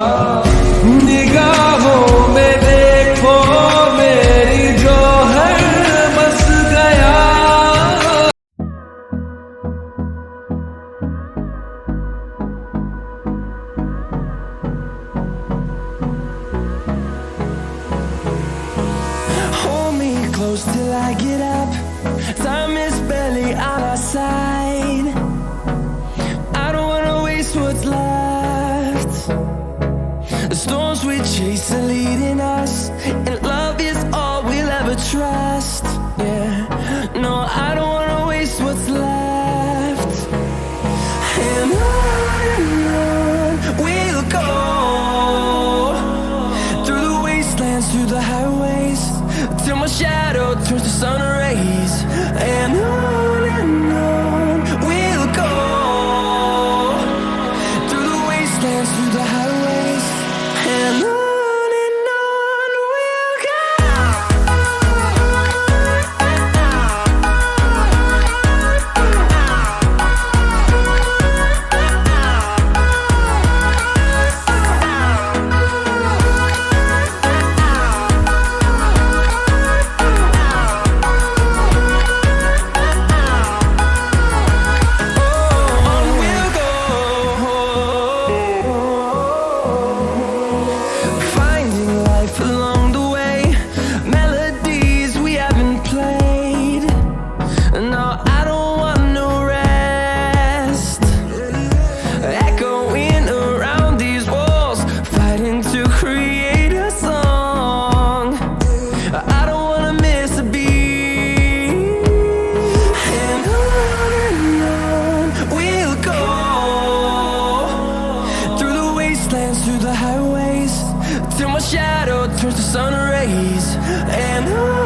निगाहों में देखो मेरी जो है बस गया। Hold me close till I get up. Time is barely on our side. I don't wanna waste what's left. The storms we chase are leading us, and love is all we'll ever trust. Yeah, no, I don't wanna waste what's left. And on we'll go, through the wastelands, through the highways, till my shadow turns to sun rays. And on we'll go, through the wastelands, through the highways, and on we'll go. On we'll go, finding life along the way, melodies we haven't played. No, I don't want no rest, echoing around these walls, fighting to create a song. I don't wanna miss a beat. And on we'll go, through the wastelands, through the highways, till my shadow turns to sun rays. And on